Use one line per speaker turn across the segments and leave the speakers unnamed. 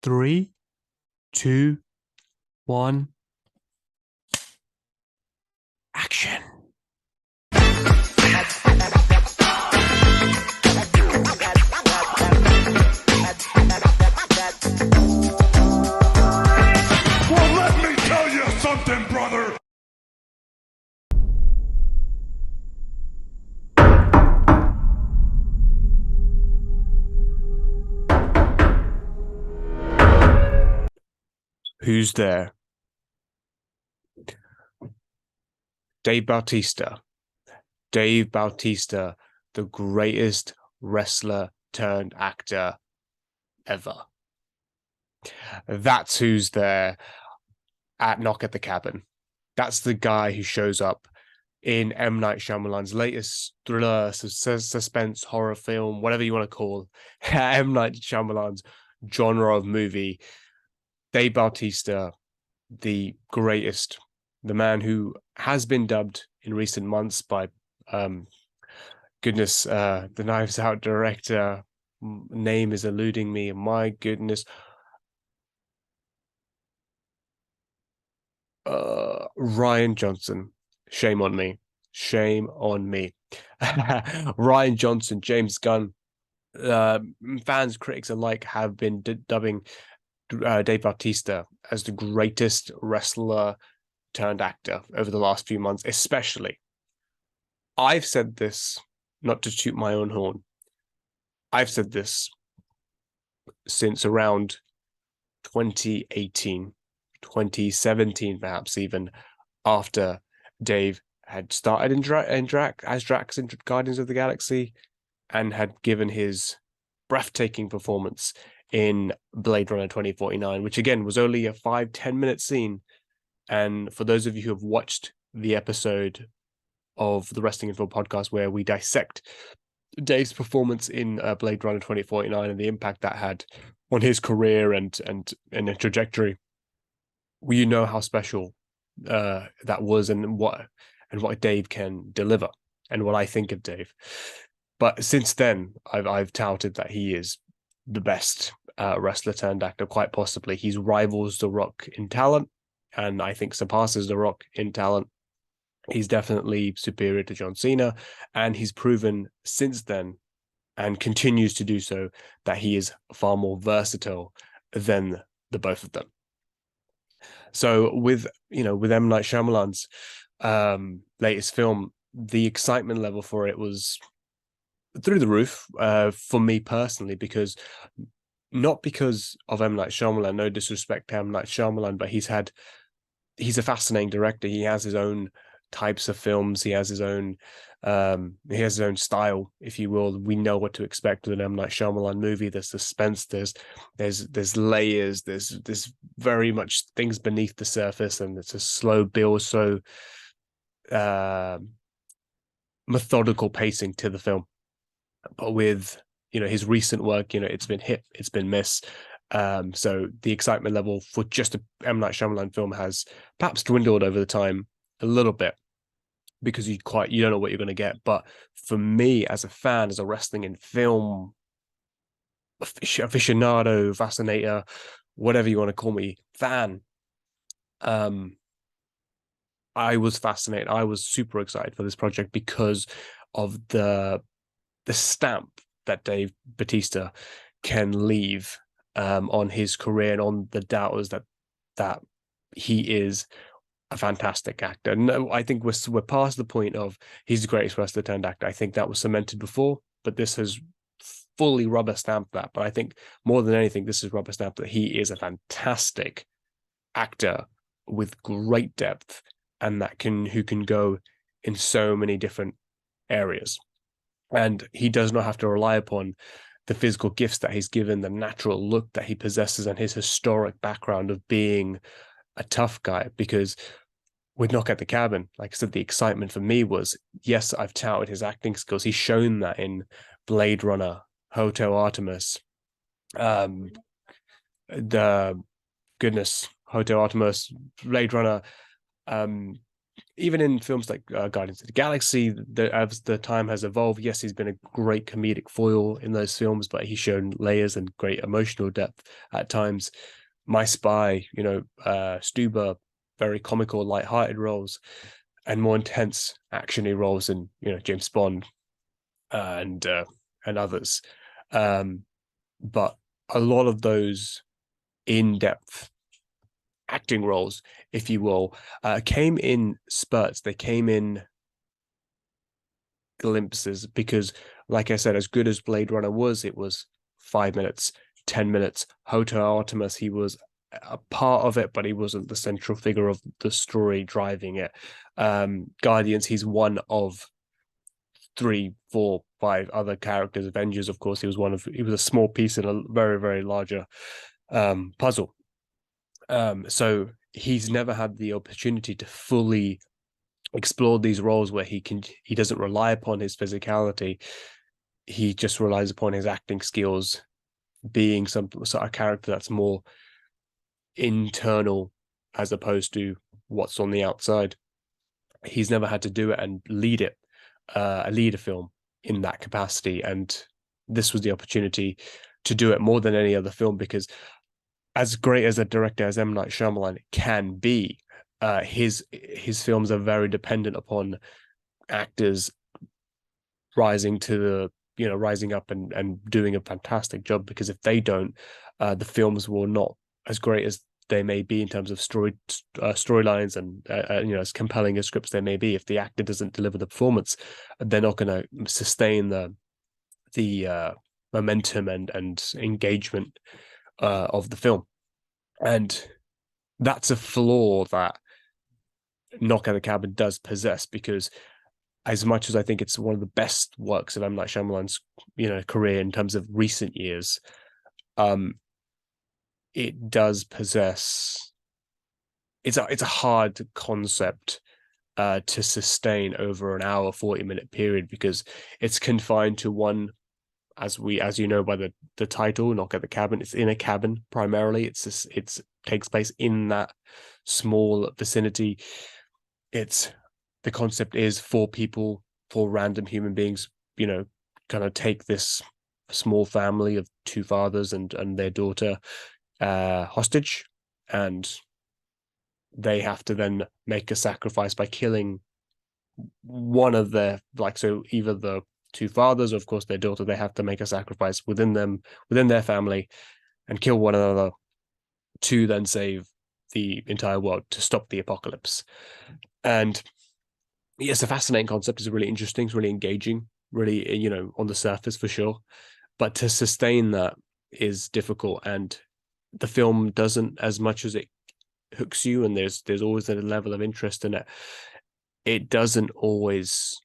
Three, two, one, action.
Well, let me tell you something, brother.
Who's there? Dave Bautista. Dave Bautista, the greatest wrestler turned actor ever. That's who's there at Knock at the Cabin. That's the guy who shows up in M. Night Shyamalan's latest thriller, suspense, horror film, whatever you want to call M. Night Shyamalan's genre of movie. Dave Bautista, the greatest, the man who has been dubbed in recent months by, the Knives Out director, name is eluding me. My goodness. Ryan Johnson. Shame on me. Shame on me. Ryan Johnson, James Gunn, fans, critics alike have been dubbing Dave Bautista as the greatest wrestler turned actor over the last few months, especially. I've said this, not to toot my own horn. I've said this since around 2018, 2017, perhaps even, after Dave had started as Drax in Guardians of the Galaxy and had given his breathtaking performance in Blade Runner 2049, which again was only a 5-10 minute scene. And for those of you who have watched the episode of the Wrestling Info podcast where we dissect Dave's performance in Blade Runner 2049 and the impact that had on his career and a trajectory, you know how special that was and what Dave can deliver and what I think of Dave. But since then, I've touted that he is the best wrestler turned actor, quite possibly. He rivals The Rock in talent, and I think surpasses The Rock in talent. He's definitely superior to John Cena, and he's proven since then, and continues to do so, that he is far more versatile than the both of them. So with M. Night Shyamalan's latest film, the excitement level for it was through the roof for me personally, because not because of M. Night Shyamalan, no disrespect to M. Night Shyamalan, but he's a fascinating director. He has his own types of films. He has his own style, if you will. We know what to expect with an M. Night Shyamalan movie. There's suspense, there's layers, there's very much things beneath the surface, and it's a slow build, so methodical pacing to the film. But with his recent work, it's been hit, it's been miss. So the excitement level for just a M. Night Shyamalan film has perhaps dwindled over the time a little bit, because you don't know what you're going to get. But for me, as a fan, as a wrestling and film aficionado, fascinator, whatever you want to call me, fan, I was fascinated. I was super excited for this project because of the stamp that Dave Bautista can leave on his career and on the doubters that he is a fantastic actor. No, I think we're past the point of he's the greatest wrestler turned actor. I think that was cemented before, but this has fully rubber stamped that. But I think more than anything, this is rubber stamped that he is a fantastic actor with great depth, and who can go in so many different areas. And he does not have to rely upon the physical gifts that he's given, the natural look that he possesses, and his historic background of being a tough guy. Because with Knock at the Cabin, like I said, the excitement for me was, yes, I've touted his acting skills. He's shown that in Blade Runner, Hotel Artemis, Hotel Artemis, Blade Runner. even in films like Guardians of the Galaxy, as the time has evolved, yes, he's been a great comedic foil in those films, but he's shown layers and great emotional depth at times. My Spy, Stuber, very comical, light-hearted roles, and more intense actiony roles in James Bond and others. But a lot of those in-depth acting roles, if you will, came in spurts. They came in glimpses because, like I said, as good as Blade Runner was, it was 5 minutes, 10 minutes. Hotel Artemis, he was a part of it, but he wasn't the central figure of the story driving it. Guardians, he's one of 3, 4, 5 other characters. Avengers, of course, he was a small piece in a very, very larger puzzle. So he's never had the opportunity to fully explore these roles where he doesn't rely upon his physicality. He just relies upon his acting skills, being some sort of character that's more internal as opposed to what's on the outside. He's never had to do it and lead a film in that capacity, and this was the opportunity to do it more than any other film, because as great as a director as M. Night Shyamalan can be, his films are very dependent upon actors rising up and doing a fantastic job, because if they don't, the films will not, as great as they may be in terms of storylines and as compelling as scripts they may be, if the actor doesn't deliver the performance, they're not going to sustain the momentum and engagement of the film. And that's a flaw that Knock at the Cabin does possess, because as much as I think it's one of the best works of M. Night Shyamalan's career in terms of recent years, it does possess, it's a hard concept to sustain over an hour 40-minute period, because it's confined to one, as you know by the title, Knock at the Cabin. It's in a cabin primarily. It's takes place in that small vicinity. The concept is 4 people, 4 random human beings, kind of take this small family of 2 fathers and their daughter hostage, and they have to then make a sacrifice by killing one of their, so either the 2 fathers or of course their daughter. They have to make a sacrifice within their family and kill one another to then save the entire world, to stop the apocalypse. And it's a fascinating concept. It's really interesting. It's really engaging, really, on the surface for sure. But to sustain that is difficult. And the film doesn't, as much as it hooks you and there's always a level of interest in it, it doesn't always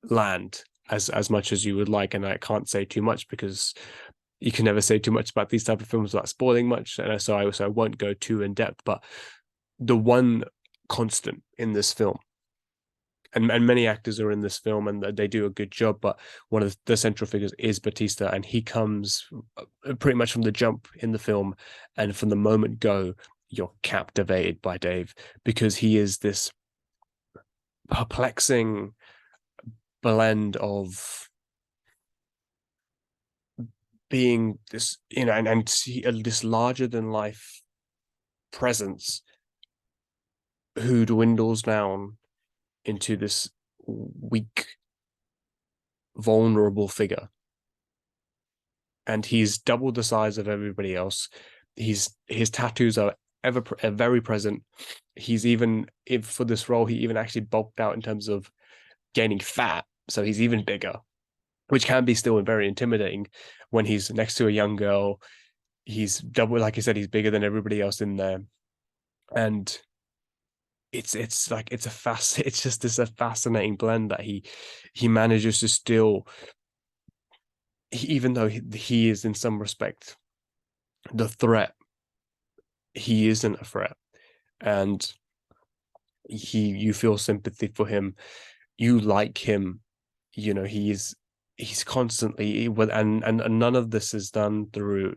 land as much as you would like. And I can't say too much, because you can never say too much about these type of films without spoiling much. And so I won't go too in depth. But the one constant in this film, and many actors are in this film and they do a good job, but one of the central figures is Bautista, and he comes pretty much from the jump in the film, and from the moment go, you're captivated by Dave, because he is this perplexing blend of being this, and this larger than life presence who dwindles down into this weak, vulnerable figure. And he's double the size of everybody else. His tattoos are very present. He's even, for this role, he even actually bulked out in terms of gaining fat, so he's even bigger, which can be still very intimidating when he's next to a young girl. He's double, like I said, he's bigger than everybody else in there, and it's just a fascinating blend that he manages to still, even though he is in some respect the threat, he isn't a threat, and you feel sympathy for him, you like him, he's constantly, and none of this is done through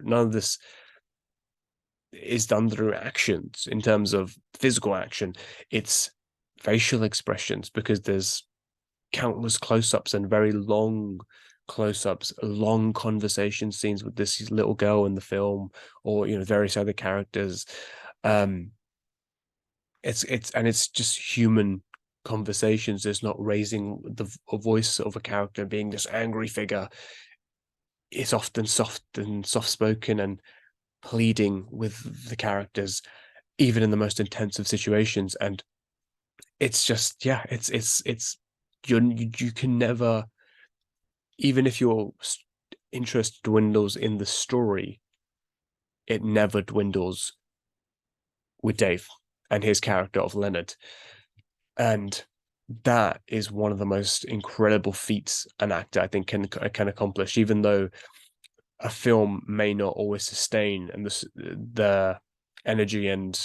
actions in terms of physical action. It's facial expressions, because there's countless close-ups and very long close-ups, long conversation scenes with this little girl in the film, or various other characters. Um, it's just human conversations. It's not raising a voice of a character and being this angry figure. It's often soft and soft-spoken and pleading with the characters, even in the most intensive situations. And it's just, yeah, it's you can never, even if your interest dwindles in the story, it never dwindles with Dave and his character of Leonard. And that is one of the most incredible feats an actor, I think, can accomplish, even though a film may not always sustain and the energy and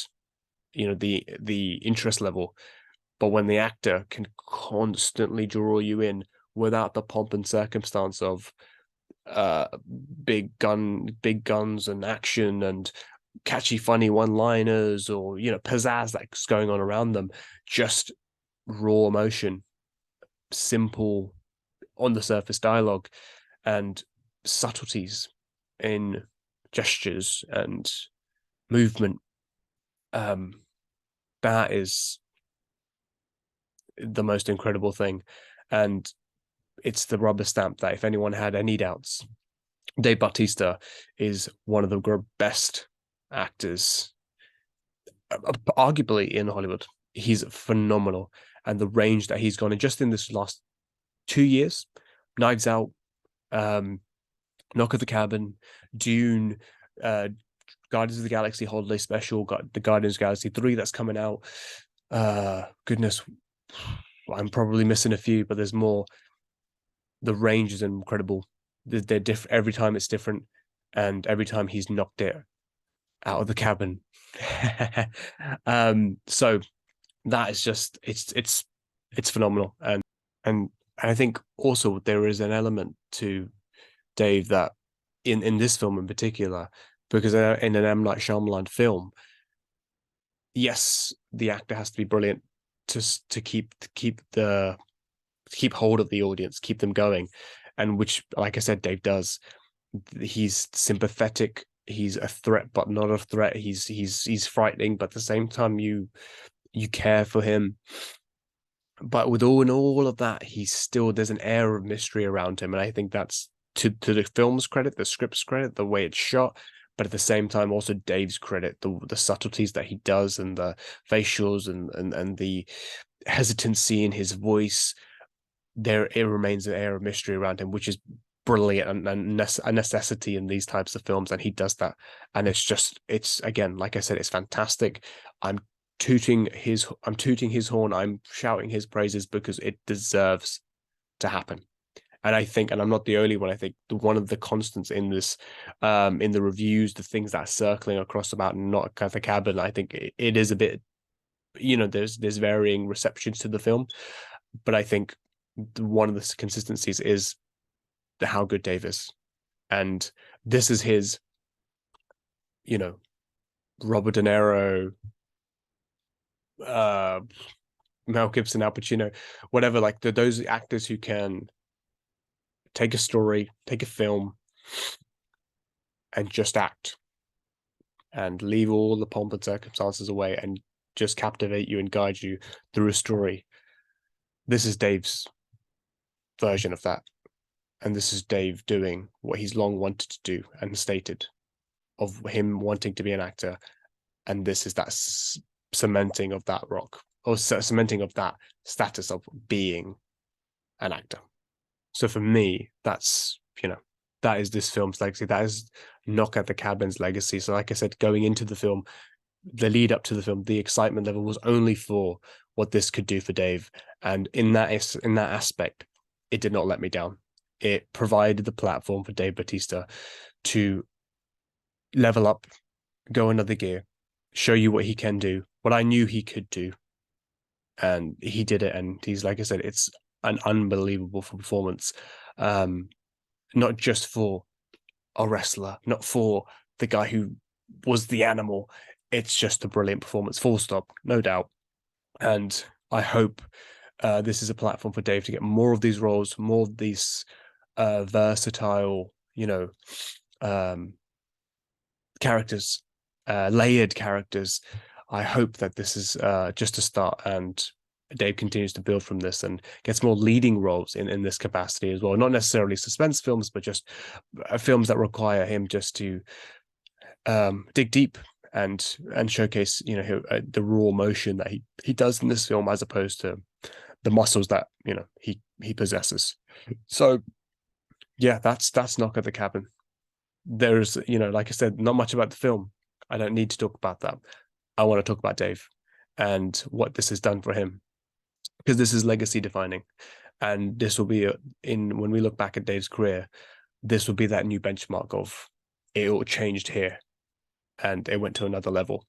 the interest level. But when the actor can constantly draw you in without the pomp and circumstance of uh big guns and action and catchy funny one-liners, or pizzazz that's going on around them, just raw emotion, simple on the surface dialogue, and subtleties in gestures and movement. um that is the most incredible thing. And it's the rubber stamp that if anyone had any doubts, Dave Bautista is one of the best actors, arguably, in Hollywood. He's phenomenal. And the range that he's gone in just in this last 2 years: Knives Out, Knock at the Cabin, Dune, uh, Guardians of the Galaxy Holiday Special, got the Guardians of the Galaxy 3 that's coming out. Goodness, I'm probably missing a few, but there's more. The range is incredible. They're different every time. It's different, and every time he's knocked it out of the cabin. So that is just it's phenomenal. And I think also there is an element to Dave that in this film in particular, because in an M. Night Shyamalan film, yes, the actor has to be brilliant to keep hold of the audience, keep them going, and which, like I said, Dave does. He's sympathetic. He's a threat, but not a threat. He's frightening, but at the same time, you care for him. But with all of that, there's an air of mystery around him, and I think that's to the film's credit, the script's credit, the way it's shot. But at the same time, also Dave's credit, the subtleties that he does, and the facials, and the hesitancy in his voice. There, it remains an air of mystery around him, which is brilliant and a necessity in these types of films, and he does that. And it's again, like I said, it's fantastic. I'm tooting his horn. I'm shouting his praises because it deserves to happen. And I think, and I'm not the only one, I think one of the constants in this, in the reviews, the things that are circling across about Not at the Cabin, I think it is a bit, there's varying receptions to the film, but I think one of the consistencies is how good Dave is. And this is his, Robert De Niro, Mel Gibson, Al Pacino, whatever, like those actors who can take a story, take a film, and just act and leave all the pomp and circumstances away and just captivate you and guide you through a story. This is Dave's version of that. And this is Dave doing what he's long wanted to do and stated, of him wanting to be an actor. And this is that cementing of that rock, or cementing of that status of being an actor. So for me, that's, that is this film's legacy. That is Knock at the Cabin's legacy. So like I said, going into the film, the lead up to the film, the excitement level was only for what this could do for Dave. And in that aspect, it did not let me down. It provided the platform for Dave Bautista to level up, go another gear, show you what he can do, what I knew he could do. And he did it. And he's, like I said, it's an unbelievable performance. Not just for a wrestler, not for the guy who was the animal. It's just a brilliant performance, full stop, no doubt. And I hope this is a platform for Dave to get more of these roles, more of these versatile, um, characters, layered characters. I hope that this is just a start, and Dave continues to build from this and gets more leading roles in this capacity as well. Not necessarily suspense films, but just films that require him just to dig deep and showcase, the raw emotion that he does in this film, as opposed to the muscles that he possesses. So yeah, that's Knock at the Cabin. There's, like I said, not much about the film. I don't need to talk about that. I want to talk about Dave and what this has done for him, because this is legacy defining, and this will be in when we look back at Dave's career, this will be that new benchmark of it all changed here and it went to another level.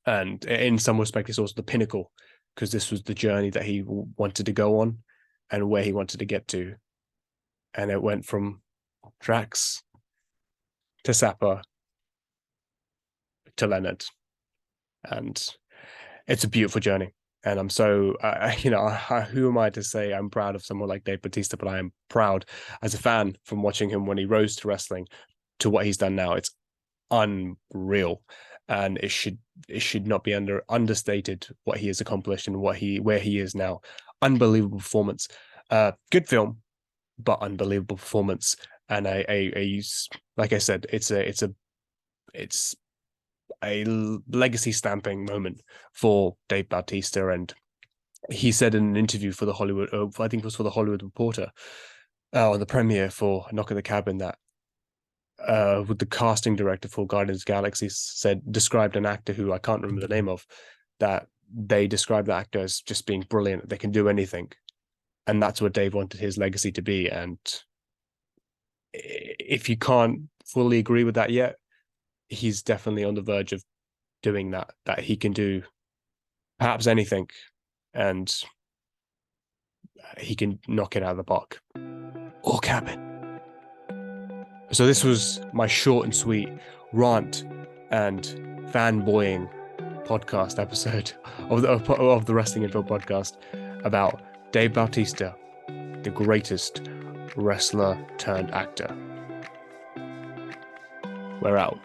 And in some respect, it's also the pinnacle, because this was the journey that he wanted to go on and where he wanted to get to. And it went from Drax to Sapper to Leonard. And it's a beautiful journey. And I'm so, who am I to say I'm proud of someone like Dave Bautista? But I am proud as a fan from watching him when he rose to wrestling to what he's done now. It's unreal, and it should not be understated what he has accomplished and where he is now. Unbelievable performance. Good film, but unbelievable performance. And like I said, it's a legacy stamping moment for Dave Bautista. And he said in an interview for the Hollywood, I think it was for the Hollywood Reporter, on the premiere for Knock at the Cabin, that with the casting director for Guardians of the Galaxy described an actor who I can't remember the name of, that they described the actor as just being brilliant. They can do anything. And that's what Dave wanted his legacy to be. And if you can't fully agree with that yet, he's definitely on the verge of doing that he can do perhaps anything, and he can knock it out of the park. Or Cabin. So this was my short and sweet rant and fanboying podcast episode of the Wrestling Info podcast about Dave Bautista, the greatest wrestler turned actor. We're out.